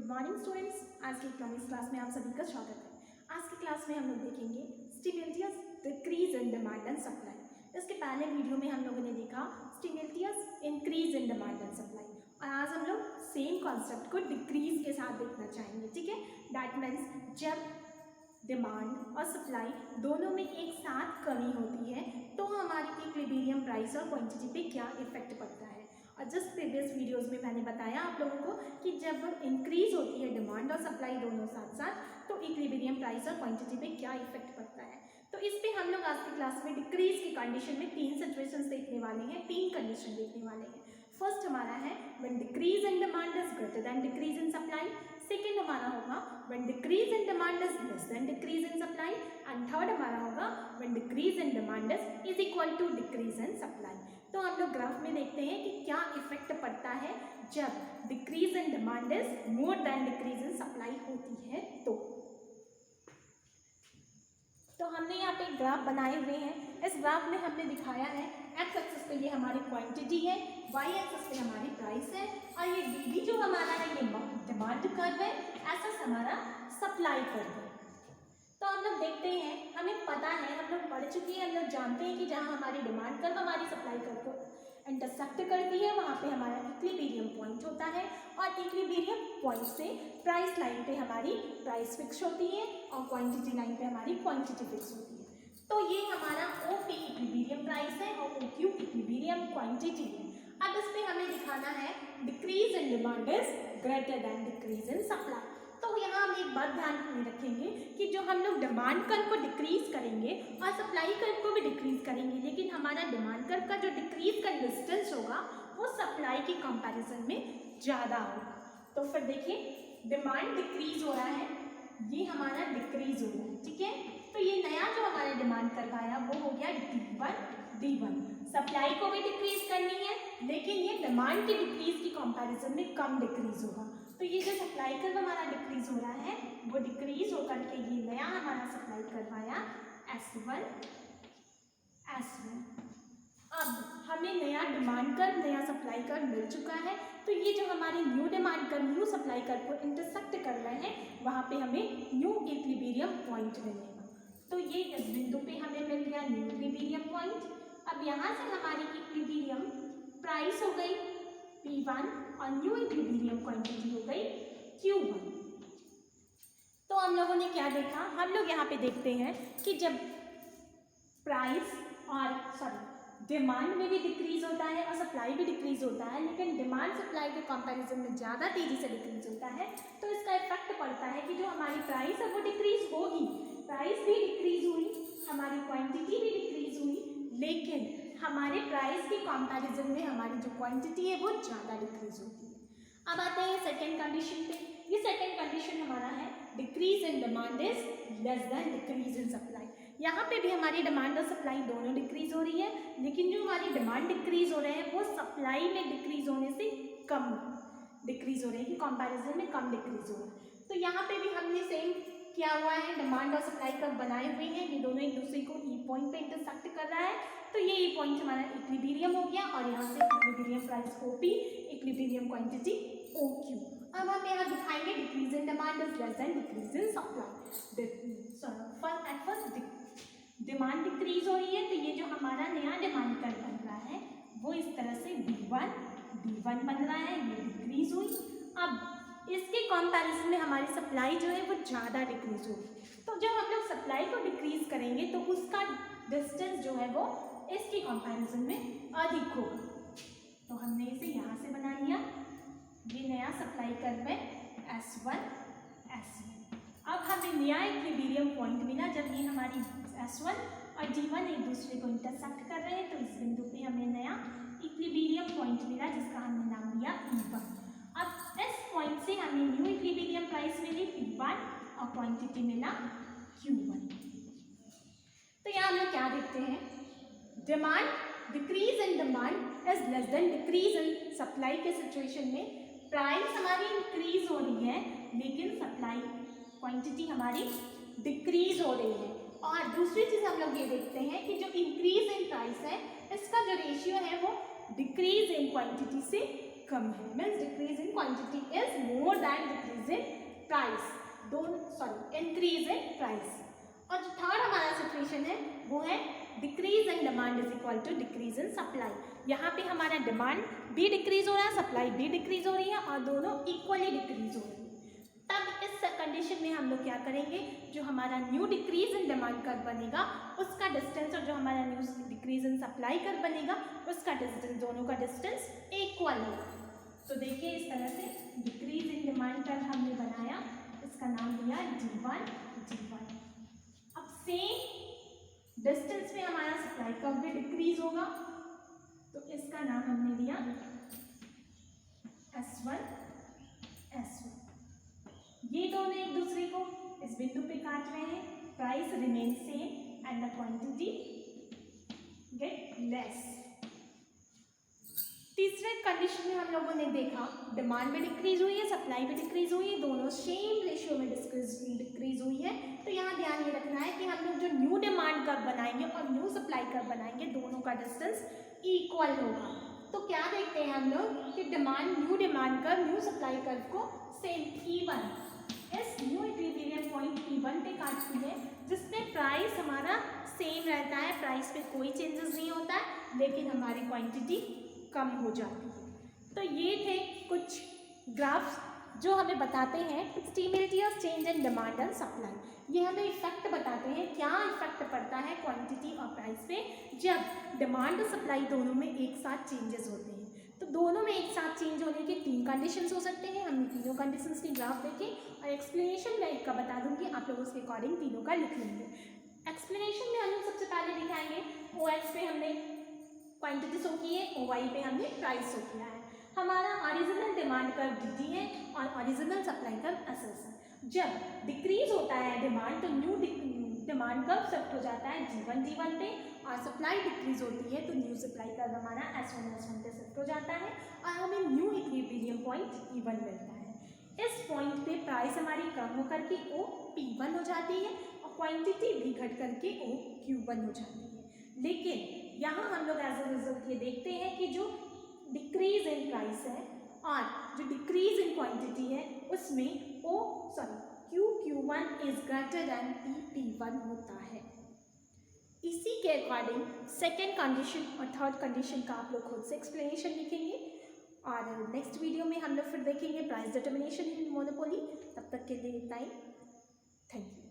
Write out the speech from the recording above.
Morning students, आज की economics class में आप सभी का स्वागत है। आज की क्लास में हम लोग देखेंगे simultaneous decrease in demand and supply. इसके पहले वीडियो में हम लोगों ने देखा simultaneous increase in demand and supply, और आज हम लोग सेम कॉन्सेप्ट को डिक्रीज के साथ देखना चाहेंगे। ठीक है, दैट मीन्स जब डिमांड और सप्लाई दोनों में एक साथ कमी होती है तो हमारी इक्विलिब्रियम प्राइस और क्वांटिटी पे क्या इफेक्ट पड़ता है। और जस्ट प्रीवियस वीडियोस में मैंने बताया आप लोगों को कि जब इंक्रीज होती है डिमांड और सप्लाई दोनों साथ साथ तो इक्विलिब्रियम प्राइस और क्वांटिटी पे क्या इफेक्ट पड़ता है। तो इस पे हम लोग आज की क्लास में डिक्रीज की कंडीशन में तीन सिचुएशंस देखने वाले हैं, तीन कंडीशन देखने वाले हैं। फर्स्ट हमारा है when decrease in demand is greater than decrease in supply. Second हमारा होगा when decrease in demand is less than decrease in supply. And third हमारा होगा when decrease in demand is equal to decrease in supply. तो हम लोग graph में देखते हैं कि क्या इफेक्ट पड़ता है जब decrease in demand is more than decrease in supply होती है। तो हमने यहाँ पे ग्राफ बनाए हुए हैं। इस ग्राफ में हमने दिखाया है एक्स एक्सिस पे ये हमारी क्वांटिटी है, वाई एक्सिस पे हमारी प्राइस है, और ये डी भी जो हमारा है ये डिमांड कर्व है, ऐसा हमारा सप्लाई कर्व है। तो हम लोग देखते हैं, हमें पता है, हम लोग पढ़ चुके हैं, हम लोग जानते हैं कि जहाँ हमारी डिमांड कर्व हमारी सप्लाई कर्व को इंटरसेक्ट करती है वहाँ पे हमारा इक्विलिब्रियम पॉइंट होता है, और इक्विलिब्रियम पॉइंट से प्राइस लाइन पे हमारी प्राइस फिक्स होती है और क्वांटिटी लाइन पे हमारी क्वांटिटी फिक्स होती है। तो ये हमारा ओ पी इक्विलिब्रियम प्राइस है और ओ क्यू इक्विलिब्रियम क्वांटिटी है। अब इस पे हमें दिखाना है decrease in demand is greater than decrease in supply. तो यहाँ हम एक बात ध्यान में रखेंगे कि जो हम लोग डिमांड कर्व को डिक्रीज करेंगे और सप्लाई कर्व को भी डिक्रीज करेंगे, लेकिन हमारा डिमांड कर्व का जो डिक्रीज का डिस्टेंस होगा वो सप्लाई के कंपैरिजन में ज़्यादा होगा। तो फिर देखिए डिमांड डिक्रीज हो रहा है, ये हमारा डिक्रीज हो रहा है। ठीक है, तो ये नया जो हमारा डिमांड कर्व आया वो हो गया D1। सप्लाई को भी डिक्रीज करनी है, लेकिन ये डिमांड की डिक्रीज की कंपैरिजन में कम डिक्रीज होगा। तो ये जो सप्लाई कर्व हमारा डिक्रीज हो रहा है वो डिक्रीज होकर के ये नया हमारा सप्लाई कर्व आया S1। अब हमें नया डिमांड कर्व, नया सप्लाई कर्व मिल चुका है, तो ये जो हमारी new demand curve, new supply curve को इंटरसेक्ट कर रहे हैं वहाँ पे हमें न्यू इक्विलिब्रियम पॉइंट मिलेगा। तो ये इस बिंदु पे हमें मिल गया न्यू इक्विलिब्रियम पॉइंट। अब यहाँ से हमारी इक्विलिब्रियम प्राइस हो गई P1 और न्यू इक्विलिब्रियम क्वांटिटी हो गई Q1। तो हम लोगों ने क्या देखा, हम लोग यहाँ पे देखते हैं कि जब प्राइस और डिमांड में भी डिक्रीज होता है और सप्लाई भी डिक्रीज होता है, लेकिन डिमांड सप्लाई के कंपैरिजन में ज़्यादा तेज़ी से डिक्रीज होता है, तो इसका इफेक्ट पड़ता है कि जो हमारी प्राइस है वो डिक्रीज होगी, प्राइस भी डिक्रीज हुई, हमारी क्वांटिटी भी डिक्रीज हुई, लेकिन हमारे प्राइस के कंपैरिजन में हमारी जो क्वांटिटी है वो ज़्यादा डिक्रीज होती है। अब आते हैं सेकेंड कंडीशन पे। ये सेकेंड कंडीशन हमारा है decrease in demand is less than decrease in supply. यहाँ पे भी हमारी डिमांड और सप्लाई दोनों डिक्रीज हो रही है, लेकिन जो हमारी डिमांड डिक्रीज हो रहे हैं वो सप्लाई में डिक्रीज होने से कम डिक्रीज हो रहे हैं, कि कंपैरिजन में कम डिक्रीज हो रहे हैं। तो यहाँ पे भी हमने सेम किया हुआ है, डिमांड और सप्लाई कर्व बनाए हुए हैं, ये दोनों एक दूसरे को ई पॉइंट पे इंटरसेक्ट कर रहा है। तो ये ई पॉइंट हमारा इक्विलिब्रियम हो गया, और यहाँ से equilibrium price O P, equilibrium quantity O Q. अब हम यहाँ दिखाएंगे decrease in demand is less than decrease in supply. First demand decrease हो रही है, तो ये जो हमारा नया डिमांड कर्व बन रहा है वो इस तरह से D1 बन रहा है, ये डिक्रीज हुई। अब इसके कंपैरिजन में हमारी सप्लाई जो है वो ज़्यादा डिक्रीज होगी। तो जब हम लोग सप्लाई को डिक्रीज करेंगे तो उसका डिस्टेंस जो है वो इसके कंपैरिजन में अधिक होगा। तो हमने इसे यहाँ से बना लिया, ये नया सप्लाई कर्व है S1। अब हमें नया इक्विलिब्रियम पॉइंट मिला जब ये हमारी S1 और D1 एक दूसरे को इंटरसेक्ट कर रहे हैं, तो इस बिंदु पे हमें नया इक्विलिब्रियम पॉइंट मिला जिसका हमने नाम दिया E1। अब इस पॉइंट से हमें न्यू इक्विलिब्रियम प्राइस मिली P1 और क्वांटिटी मिला Q1। तो यहाँ हम लोग क्या देखते हैं, demand decrease in demand is less than decrease in supply के सिचुएशन में प्राइस हमारी इंक्रीज हो रही है, लेकिन सप्लाई क्वांटिटी हमारी डिक्रीज हो रही है। और दूसरी चीज़ हम लोग ये देखते हैं कि जो इंक्रीज इन प्राइस है इसका जो रेशियो है वो डिक्रीज इन क्वांटिटी से कम है, means decrease in quantity is more than decrease in price, increase in price. और जो थर्ड हमारा सिचुएशन है वो है decrease in demand is equal to decrease in supply. यहाँ पे हमारा डिमांड भी डिक्रीज हो रहा है, सप्लाई भी डिक्रीज हो रही है और दोनों इक्वली डिक्रीज हो रही है। तब इस कंडीशन में हम लोग क्या करेंगे, जो हमारा new decrease in demand curve बनेगा उसका डिस्टेंस और जो हमारा new decrease in supply curve बनेगा उसका डिस्टेंस, दोनों का डिस्टेंस इक्वल होगा। तो देखिए इस तरह से डिक्रीज इन डिमांड कर्व हमने बनाया, इसका नाम दिया D1 D1। अब सेम डिस्टेंस में हमारा सप्लाई कर्व भी डिक्रीज होगा तो इसका नाम हमने दिया S1 S1। ये दोनों एक दूसरे को इस बिंदु पे काट रहे हैं, price remain same and the quantity get less. तीसरे कंडीशन में हम लोगों ने देखा डिमांड भी डिक्रीज हुई है, सप्लाई भी डिक्रीज हुई है, दोनों सेम रेशियो में डिक्रीज हुई है। तो यहाँ ध्यान ये रखना है कि हम लोग जो न्यू डिमांड कर्व बनाएंगे और न्यू सप्लाई कर्व बनाएंगे दोनों का डिस्टेंस इक्वल होगा। तो क्या देखते हैं हम लोग कि new demand curve new supply curve को सेम P1 इस न्यू इक्विलिब्रियम पॉइंट P1 पे काटती है, जिसमें प्राइस हमारा सेम रहता है, प्राइस पे कोई चेंजेस नहीं होता है, लेकिन हमारी क्वांटिटी कम हो जाती है। तो ये थे कुछ ग्राफ्स जो हमें बताते हैं simultaneous change in demand and supply. ये हमें इफेक्ट बताते हैं, क्या इफेक्ट पड़ता है क्वांटिटी और प्राइस पे जब डिमांड और सप्लाई दोनों में एक साथ चेंजेस होते हैं। तो दोनों में एक साथ चेंज होने के 3 कंडीशंस हो सकते हैं। हमने तीनों कंडीशंस की ग्राफ देखे और एक्सप्लेनेशन मैं एक का बता दूंगी, आप लोग उसके अकॉर्डिंग तीनों का लिख लेंगे। एक्सप्लेनेशन में हम लोग सबसे पहले दिखाएंगे OX पे हमने क्वांटिटी शो की है, OY पे हमने प्राइस शो किया है। हमारा ओरिजिनल डिमांड कर्व DT है और ओरिजिनल सप्लाई कर्व SS है। जब डिक्रीज होता है डिमांड तो न्यू डिमांड कर्व शिफ्ट हो जाता है G1 D1 पे और सप्लाई डिक्रीज होती है तो न्यू सप्लाई कर्व हमारा S1 S1 पे शिफ्ट हो जाता है और हमें न्यू इक्विलिब्रियम पॉइंट E1 मिलता है। इस पॉइंट पे प्राइस हमारी कम होकर के O P1 हो जाती है और क्वांटिटी भी घट करके O Q1 हो जाती है। लेकिन यहाँ हम लोग एज अ रिजल्ट ये देखते हैं कि जो डिक्रीज इन प्राइस है और जो डिक्रीज इन क्वांटिटी है उसमें Q1 is greater than P1 होता है। इसी के अकॉर्डिंग सेकेंड कंडीशन और थर्ड कंडीशन का आप लोग खुद से एक्सप्लेनेशन लिखेंगे और नेक्स्ट वीडियो में हम लोग फिर देखेंगे प्राइस डिटर्मिनेशन इन मोनोपोली। तब तक के लिए टाइम, थैंक यू।